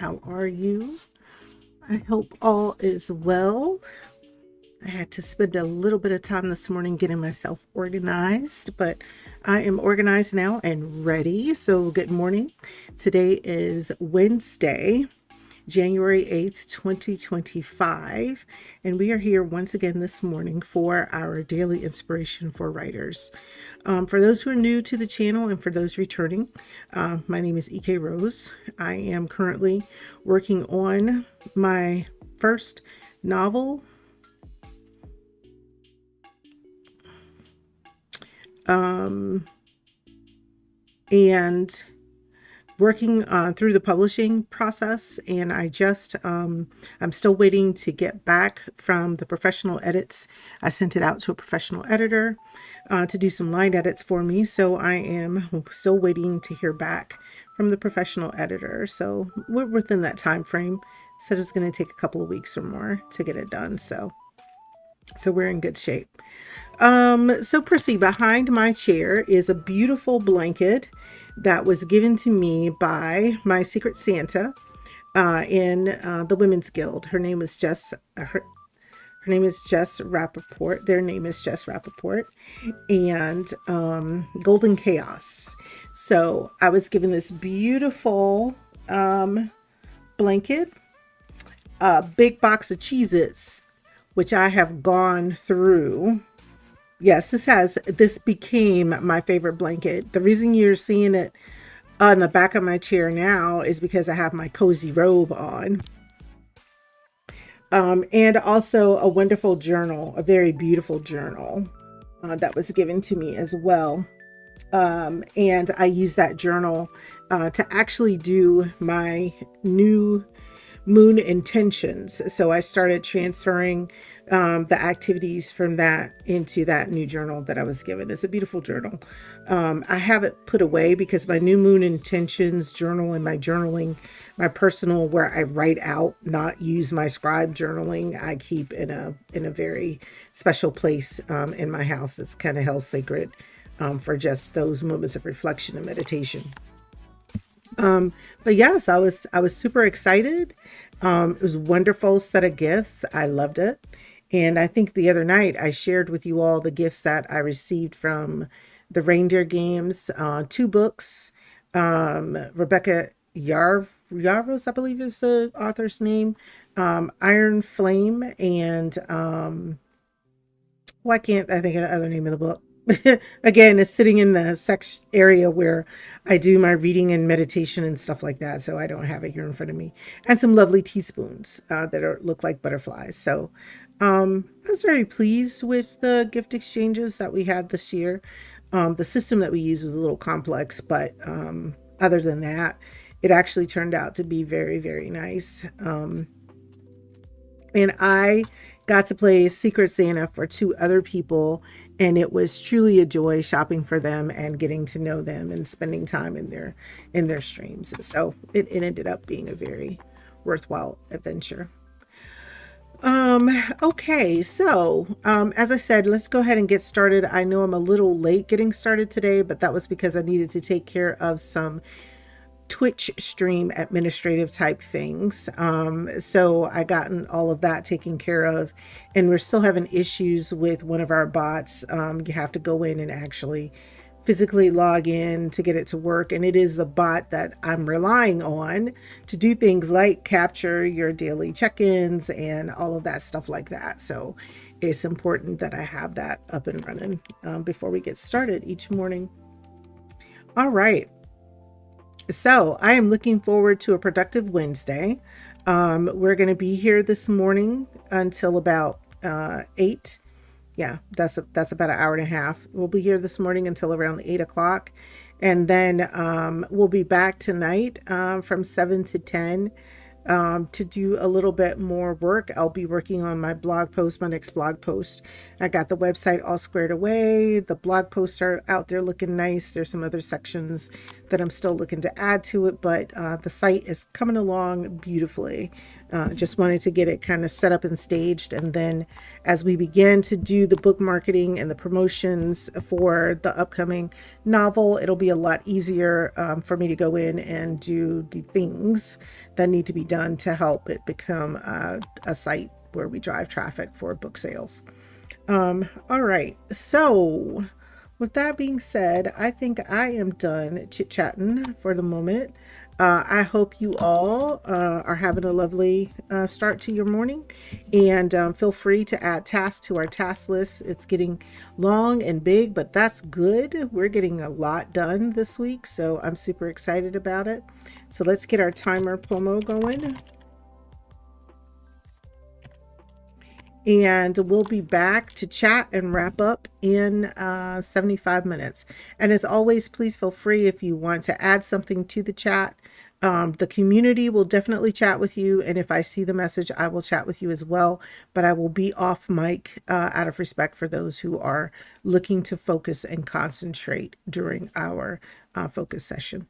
How are you? I hope all is well. I had to spend a little bit of time this morning getting myself organized, but I am organized now and ready. So, good morning. Today is Wednesday, January 8th, 2025, and we are here once again this morning for our daily inspiration for writers. For those who are new to the channel and for those returning, my name is EK Rose. I am currently working on my first novel. And working through the publishing process, and I'm still waiting to get back from the professional edits. I sent it out to a professional editor to do some line edits for me, so I am still waiting to hear back from the professional editor. So we're within that time frame. Said it's going to take a couple of weeks or more to get it done, so we're in good shape. So Percy, behind my chair is a beautiful blanket that was given to me by my Secret Santa in the Women's Guild. Her name is Jess. Her name is Jess Rappaport. Their name is Jess Rappaport, and Golden Chaos. So I was given this beautiful blanket, a big box of Cheez-Its, which I have gone through. Yes, this became my favorite blanket. The reason you're seeing it on the back of my chair now is because I have my cozy robe on. And also a wonderful journal, a very beautiful journal that was given to me as well. And I use that journal to actually do my new moon intentions. So I started transferring the activities from that into that new journal that I was given. It's a beautiful journal. I have it put away because my new moon intentions journal and my journaling, my personal, where I write out, not use my scribe journaling, I keep in a very special place in my house that's kind of held sacred for just those moments of reflection and meditation. But yes, I was super excited. It was a wonderful set of gifts. I loved it. And I think the other night I shared with you all the gifts that I received from the Reindeer Games, 2 books. Rebecca Yarros, I believe is the author's name. Iron Flame, and why can't I think of the other name of the book? Again, it's sitting in the section area where I do my reading and meditation and stuff like that, so I don't have it here in front of me. And some lovely teaspoons that look like butterflies. So I was very pleased with the gift exchanges that we had this year. The system that we used was a little complex, but other than that, it actually turned out to be very, very nice. And I got to play Secret Santa for 2 other people, and it was truly a joy shopping for them and getting to know them and spending time in their streams. So it ended up being a very worthwhile adventure. Okay, so as I said, let's go ahead and get started. I know I'm a little late getting started today, but that was because I needed to take care of some Twitch stream administrative type things. So I gotten all of that taken care of, and we're still having issues with one of our bots. You have to go in and actually physically log in to get it to work, and it is the bot that I'm relying on to do things like capture your daily check-ins and all of that stuff like that. So it's important that I have that up and running before we get started each morning. All right. So I am looking forward to a productive Wednesday. We're going to be here this morning until about 8. Yeah, that's about an hour and a half. We'll be here this morning until around 8 o'clock. And then we'll be back tonight from 7 to 10 to do a little bit more work. I'll be working on my blog post, my next blog post. I got the website all squared away. The blog posts are out there looking nice. There's some other sections that I'm still looking to add to it, but the site is coming along beautifully. Just wanted to get it kind of set up and staged, and then as we begin to do the book marketing and the promotions for the upcoming novel, it'll be a lot easier for me to go in and do the things that need to be done to help it become a site where we drive traffic for book sales. All right. So, with that being said, I think I am done chit chatting for the moment. I hope you all are having a lovely start to your morning, and feel free to add tasks to our task list. It's getting long and big, but that's good. We're getting a lot done this week, so I'm super excited about it. So, let's get our timer promo going. And we'll be back to chat and wrap up in 75 minutes. And as always, please feel free if you want to add something to the chat. The community will definitely chat with you. And if I see the message, I will chat with you as well. But I will be off mic out of respect for those who are looking to focus and concentrate during our focus session.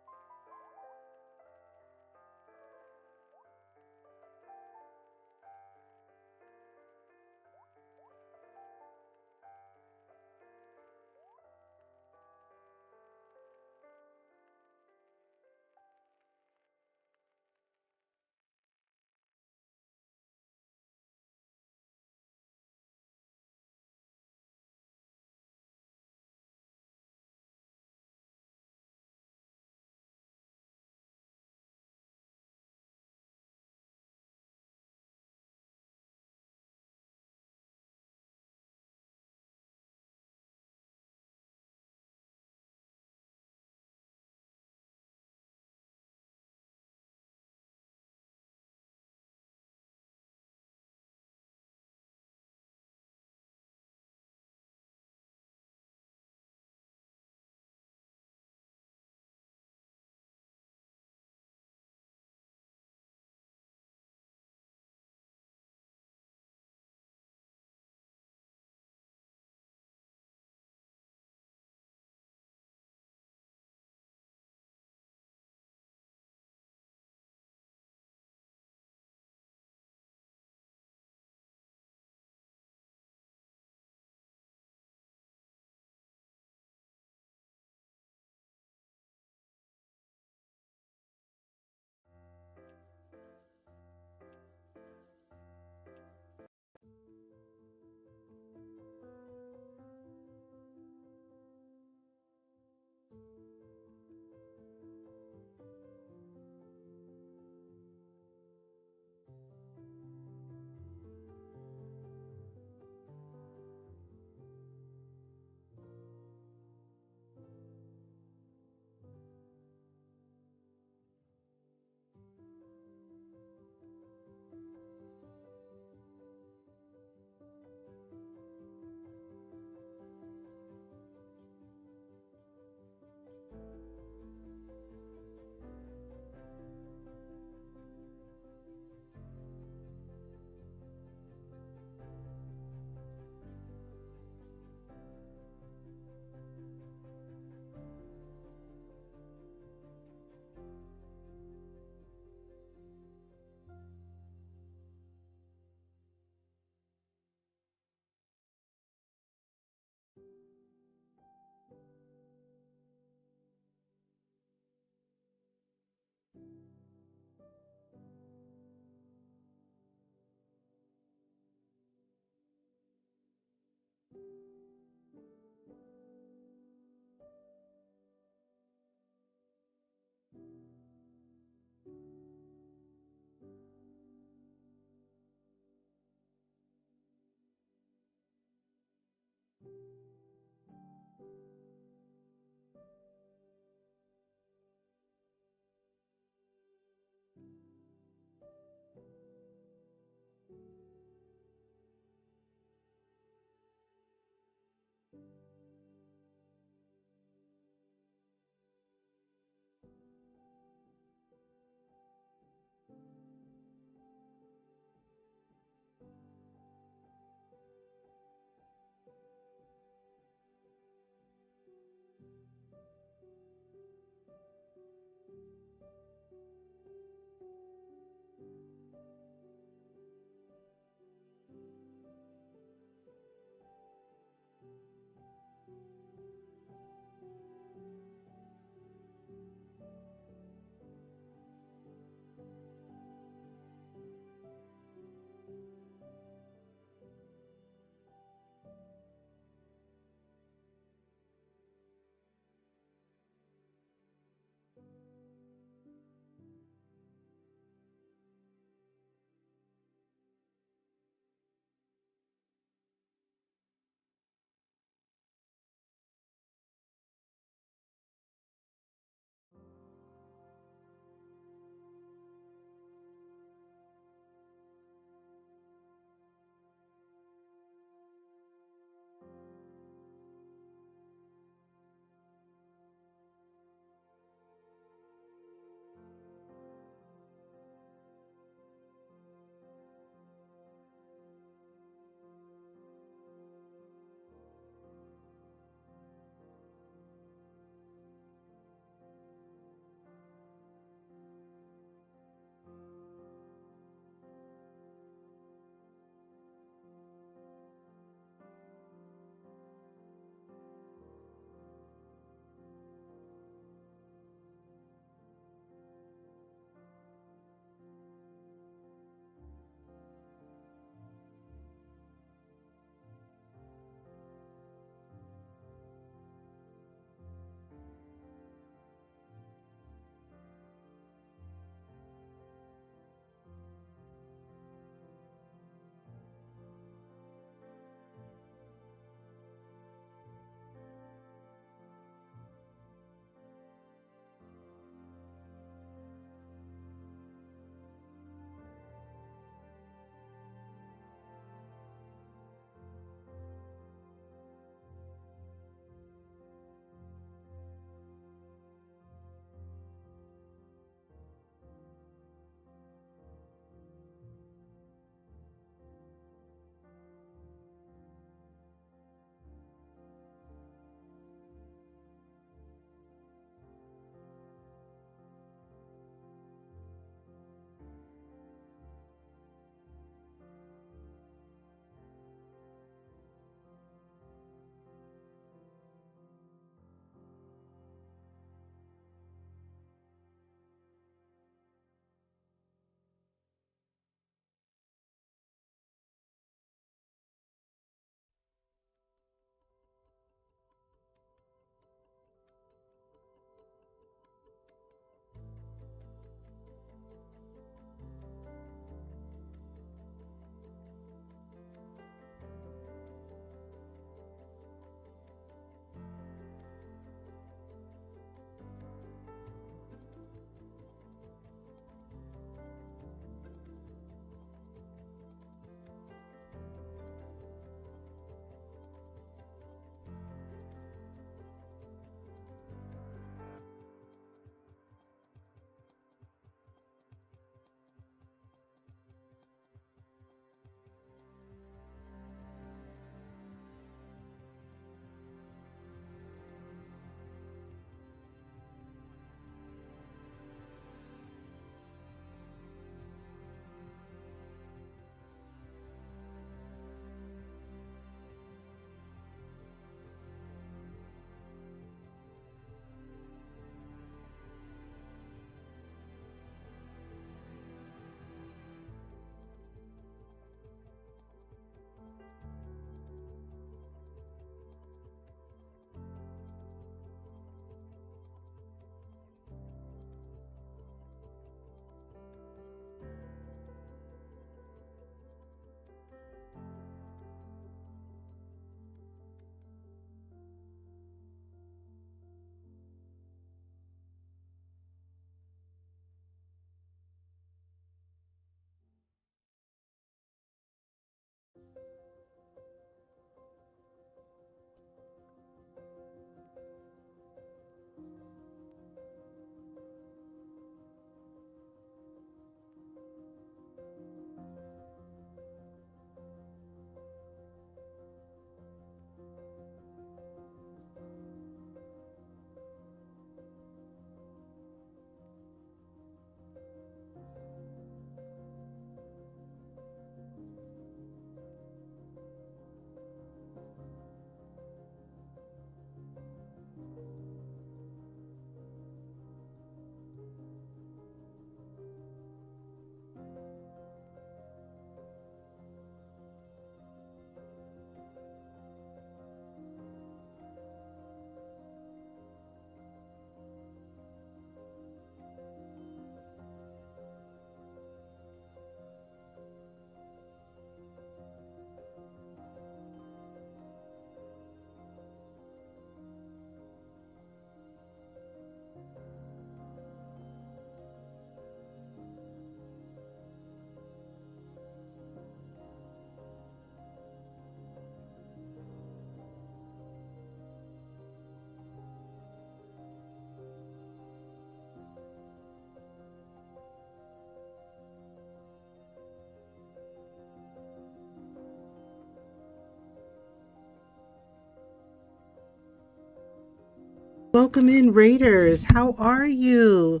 Welcome in, Raiders. How are you?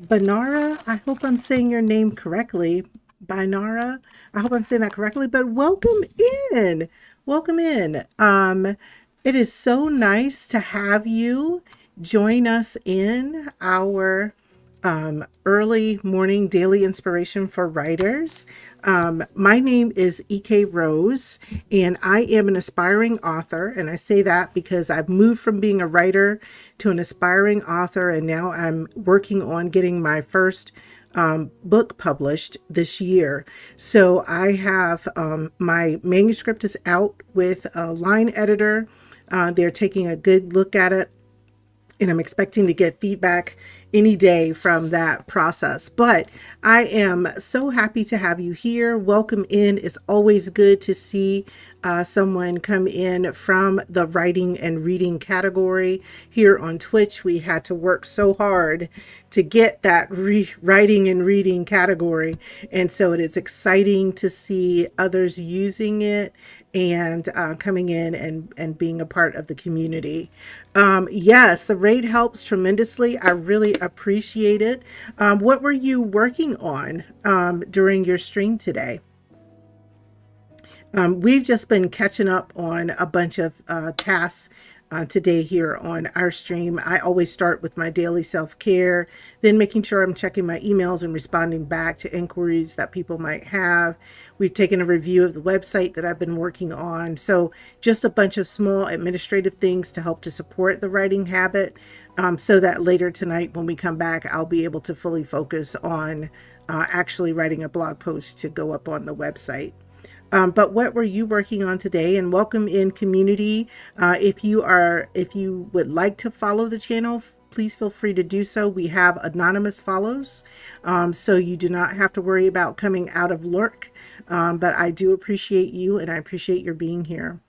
Banara, I hope I'm saying your name correctly. Binara, I hope I'm saying that correctly, but welcome in. Welcome in. It is so nice to have you join us in our early morning daily inspiration for writers. My name is EK Rose, and I am an aspiring author. And I say that because I've moved from being a writer to an aspiring author, and now I'm working on getting my first book published this year. So I have my manuscript is out with a line editor. They're taking a good look at it, and I'm expecting to get feedback any day from that process. But I am so happy to have you here. Welcome in. It's always good to see someone come in from the writing and reading category. Here on Twitch, we had to work so hard to get that writing and reading category. And so it is exciting to see others using it and coming in and being a part of the community. Yes, the raid helps tremendously. I really appreciate it. What were you working on during your stream today? We've just been catching up on a bunch of tasks today here on our stream. I always start with my daily self-care, then making sure I'm checking my emails and responding back to inquiries that people might have. We've taken a review of the website that I've been working on. So just a bunch of small administrative things to help to support the writing habit, so that later tonight when we come back, I'll be able to fully focus on actually writing a blog post to go up on the website. But what were you working on today? And welcome in, community. If you would like to follow the channel, please feel free to do so. We have anonymous follows, so you do not have to worry about coming out of lurk. But I do appreciate you, and I appreciate your being here.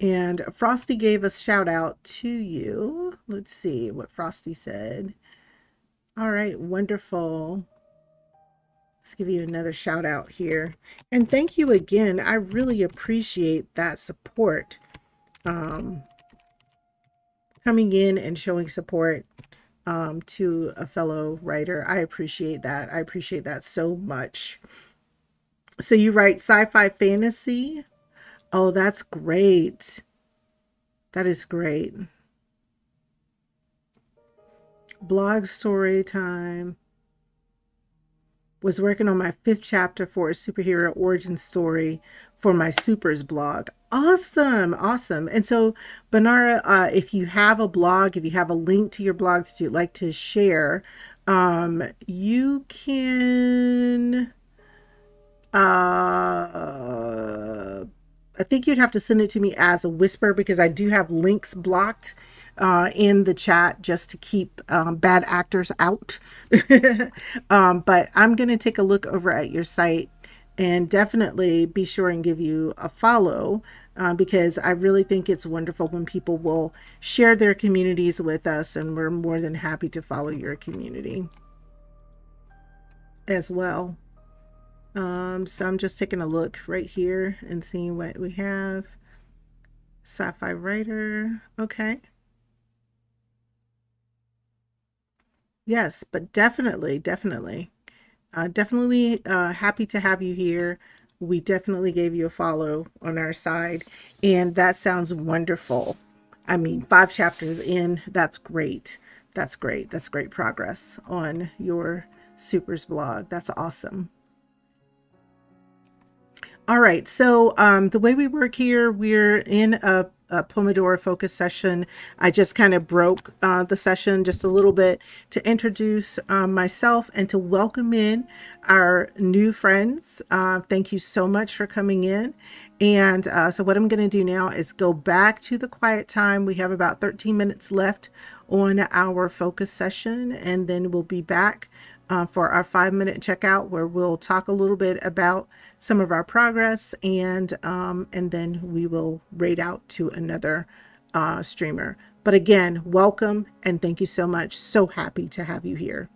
And Frosty gave a shout out to you. Let's see what Frosty said. All right, wonderful. Let's give you another shout out here. And thank you again. I really appreciate that support. Coming in and showing support to a fellow writer. I appreciate that. I appreciate that so much. So you write sci-fi fantasy? Oh, that's great. That is great. Blog story time. Was working on my 5th chapter for a superhero origin story for my Supers blog. Awesome. Awesome. And so, Banara, if you have a blog, if you have a link to your blog that you'd like to share, you can, I think you'd have to send it to me as a whisper, because I do have links blocked in the chat just to keep bad actors out. But I'm going to take a look over at your site and definitely be sure and give you a follow, because I really think it's wonderful when people will share their communities with us, and we're more than happy to follow your community as well. So I'm just taking a look right here and seeing what we have. Sci-fi writer. Okay. Yes, but definitely happy to have you here. We definitely gave you a follow on our side, and that sounds wonderful. I mean, 5 chapters in, that's great. That's great. That's great progress on your Supers blog. That's awesome. All right, so the way we work here, we're in a Pomodoro focus session. I just kind of broke the session just a little bit to introduce myself and to welcome in our new friends. Thank you so much for coming in. And so what I'm going to do now is go back to the quiet time. We have about 13 minutes left on our focus session, and then we'll be back for our 5-minute checkout, where we'll talk a little bit about some of our progress, and then we will raid out to another streamer. But again, welcome and thank you so much. So happy to have you here.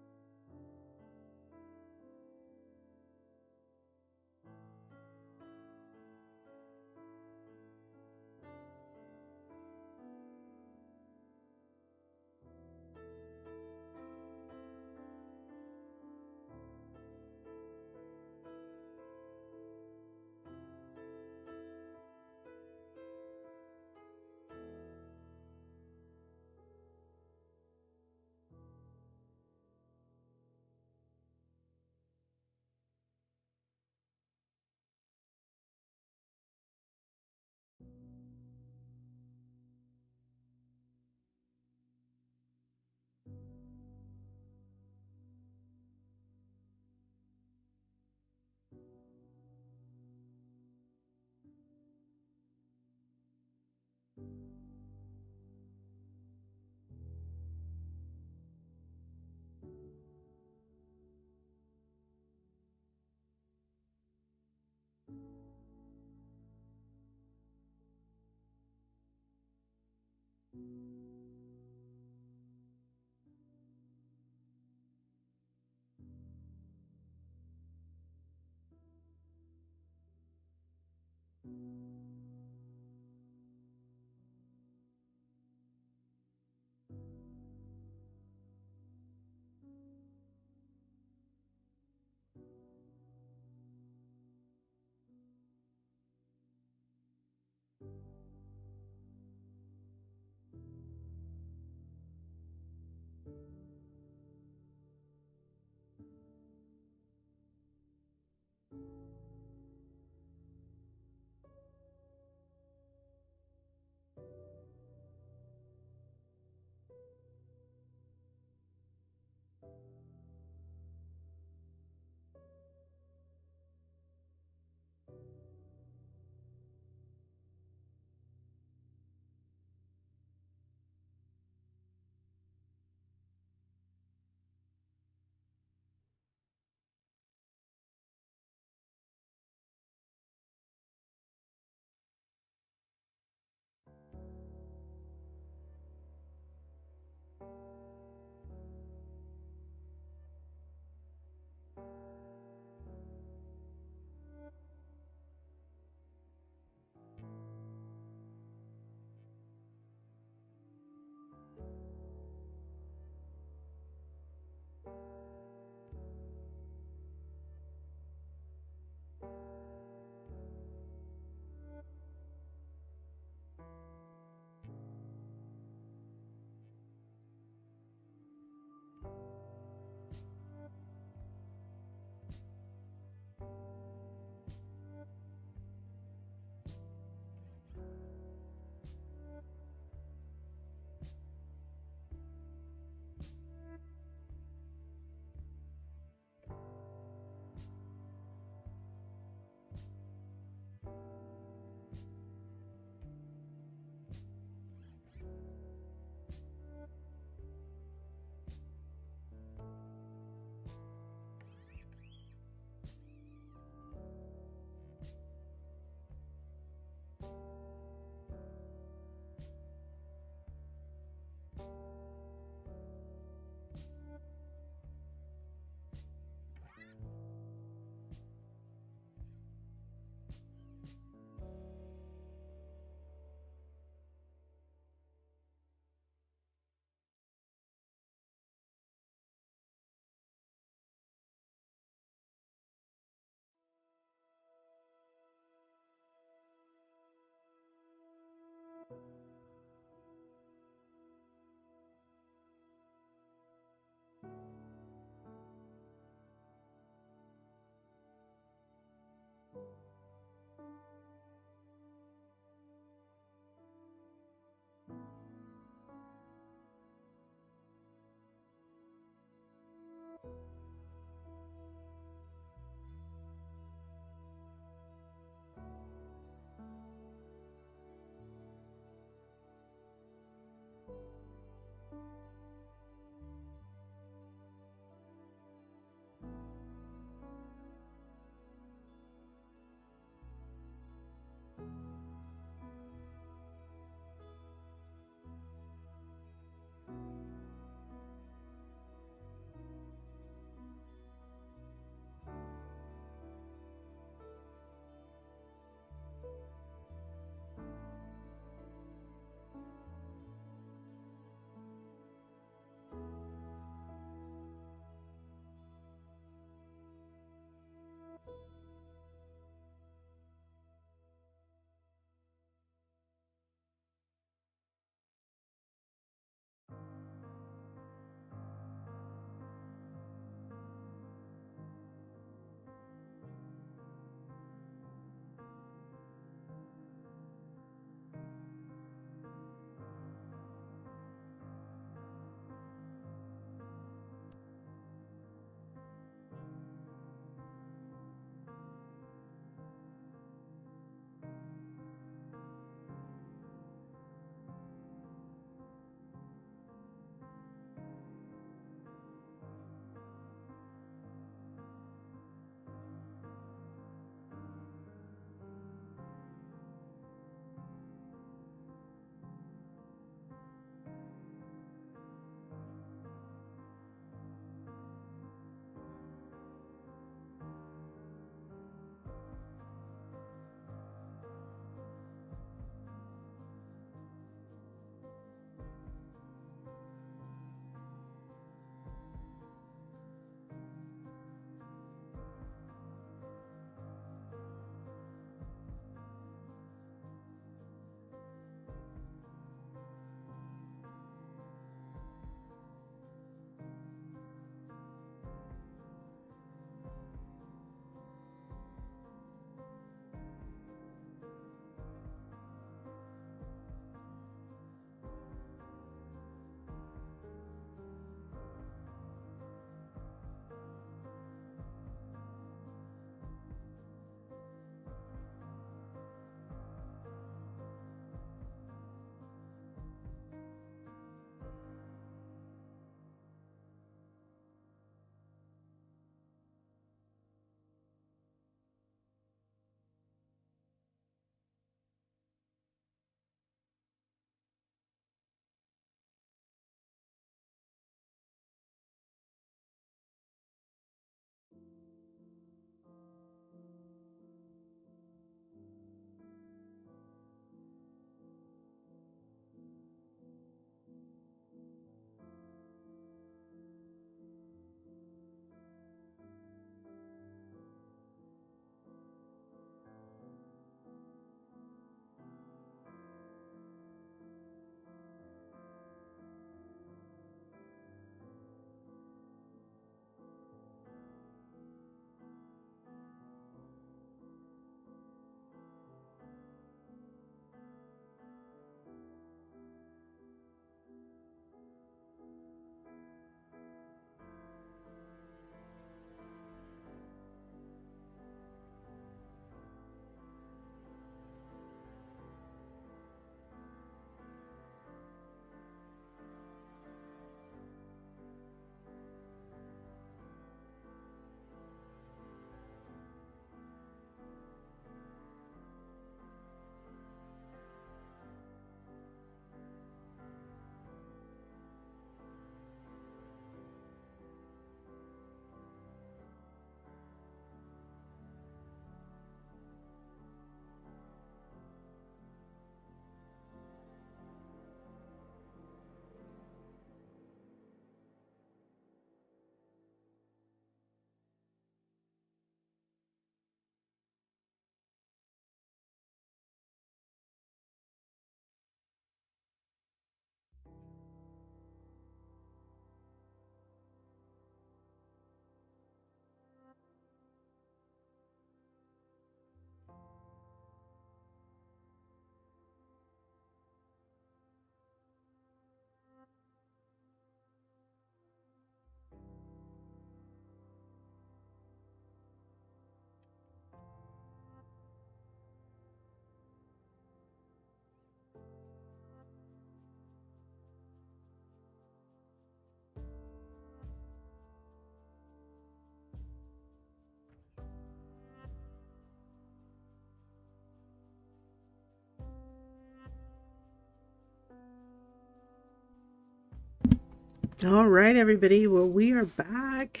All right, everybody. Well, we are back.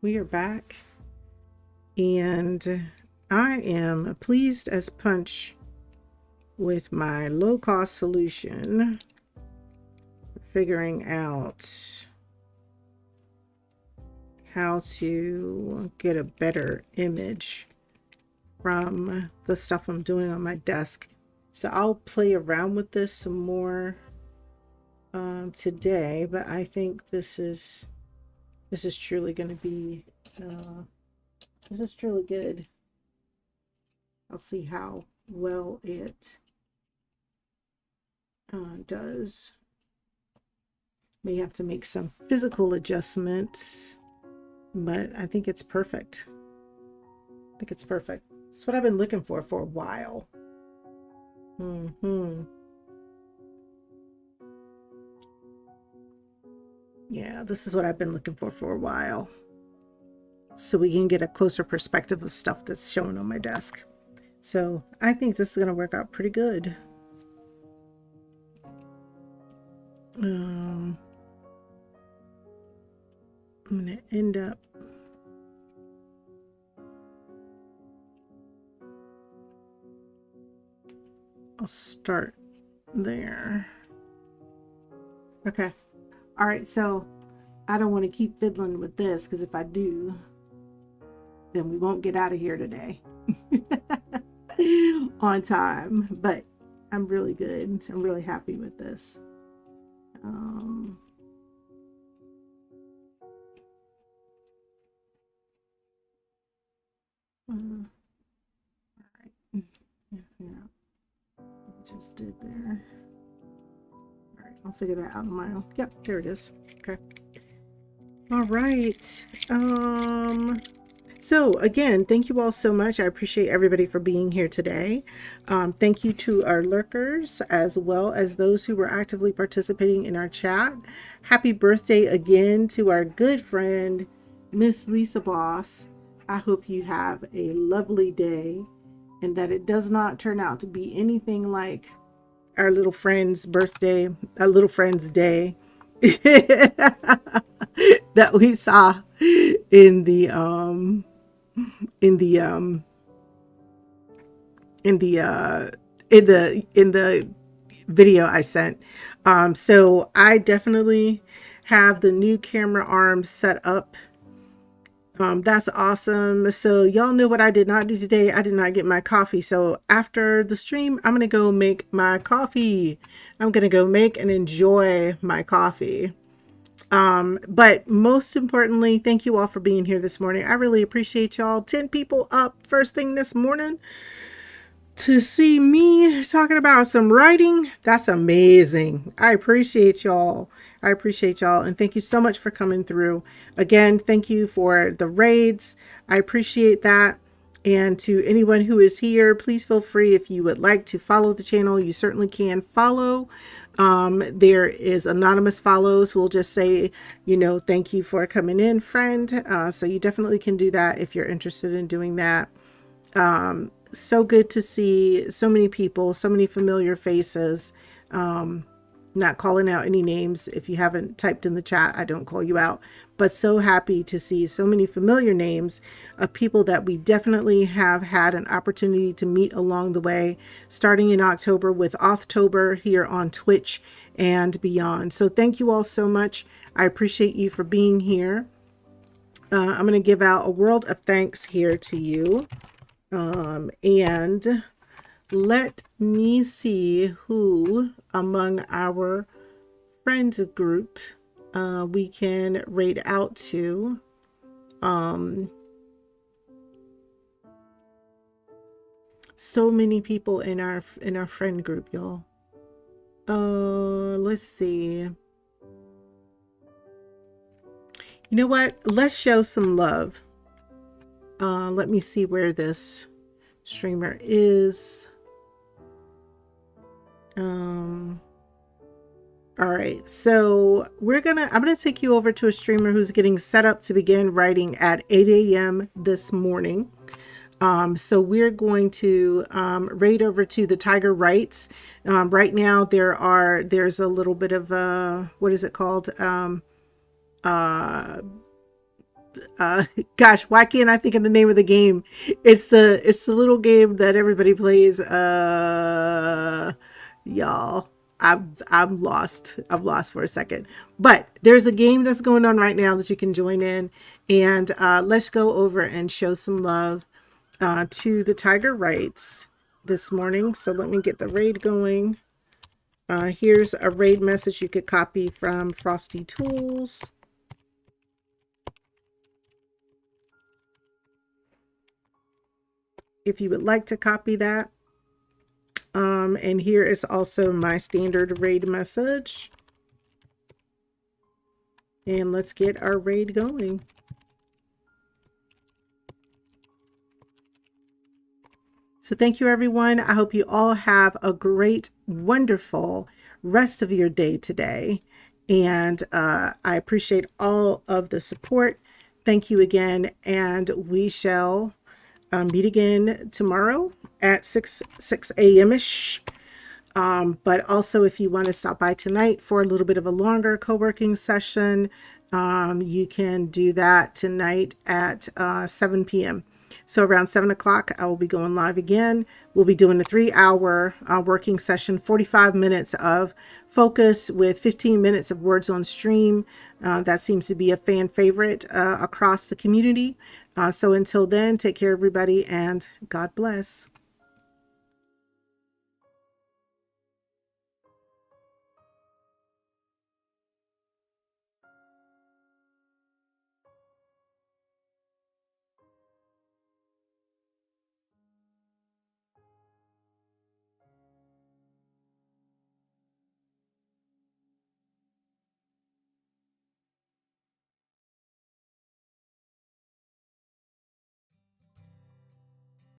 We are back. And I am pleased as punch with my low-cost solution, figuring out how to get a better image from the stuff I'm doing on my desk. So I'll play around with this some more today, but I think this is truly going to be this is truly good. I'll see how well it does. May have to make some physical adjustments, but I think it's perfect. I think it's perfect. It's what I've been looking for a while. Yeah, this is what I've been looking for a while. So we can get a closer perspective of stuff that's shown on my desk. So I think this is going to work out pretty good. I'm going to end up I'll start there. Okay. All right, so I don't want to keep fiddling with this, because if I do, then we won't get out of here today on time. But I'm really good. I'm really happy with this. All right. Yeah. Just did there. All right, I'll figure that out on my own. Yep, there it is. Okay. All right. So again, thank you all so much. I appreciate everybody for being here today. Thank you to our lurkers, as well as those who were actively participating in our chat. Happy birthday again to our good friend, Miss Lisa Boss. I hope you have a lovely day, and that it does not turn out to be anything like our little friend's birthday, our little friend's day that we saw in the video I sent. So I definitely have the new camera arm set up. That's awesome. So y'all know what I did not do today. I did not get my coffee. So after the stream, I'm going to go make my coffee. I'm going to go make and enjoy my coffee. But most importantly, thank you all for being here this morning. I really appreciate y'all. 10 people up first thing this morning to see me talking about some writing. That's amazing. I appreciate y'all. I appreciate y'all. And thank you so much for coming through. Again, thank you for the raids. I appreciate that. And to anyone who is here, please feel free, if you would like to follow the channel, you certainly can follow. There is anonymous follows who will just say, thank you for coming in, friend. So you definitely can do that if you're interested in doing that. So good to see so many people, so many familiar faces. Not calling out any names. If you haven't typed in the chat, I don't call you out, but so happy to see so many familiar names of people that we definitely have had an opportunity to meet along the way, starting in October with Authtober here on Twitch and beyond. So thank you all so much. I appreciate you for being here. I'm going to give out a world of thanks here to you. And let me see who among our friends group we can raid out to. So many people in our friend group, y'all. Let's see. You know what? Let's show some love. Let me see where this streamer is. All right, so I'm gonna take you over to a streamer who's getting set up to begin writing at 8 a.m. this morning. So we're going to raid over to the Tiger Rights. Right now there's a little bit of what is it called? Uh, Gosh, why can't I think of the name of the game? It's the little game that everybody plays. Y'all, I'm lost. I'm lost for a second. But there's a game that's going on right now that you can join in, and let's go over and show some love to the Tiger Rights this morning. So let me get the raid going. Here's a raid message you could copy from Frosty Tools. If you would like to copy that. And here is also my standard raid message. And let's get our raid going. So thank you, everyone. I hope you all have a great, wonderful rest of your day today. And I appreciate all of the support. Thank you again. And we shall meet again tomorrow at 6 a.m.-ish. But also, if you want to stop by tonight for a little bit of a longer co-working session, you can do that tonight at 7 p.m. So around 7 o'clock, I will be going live again. We'll be doing a 3-hour working session, 45 minutes of focus with 15 minutes of words on stream. That seems to be a fan favorite across the community. So until then, take care, everybody, and God bless.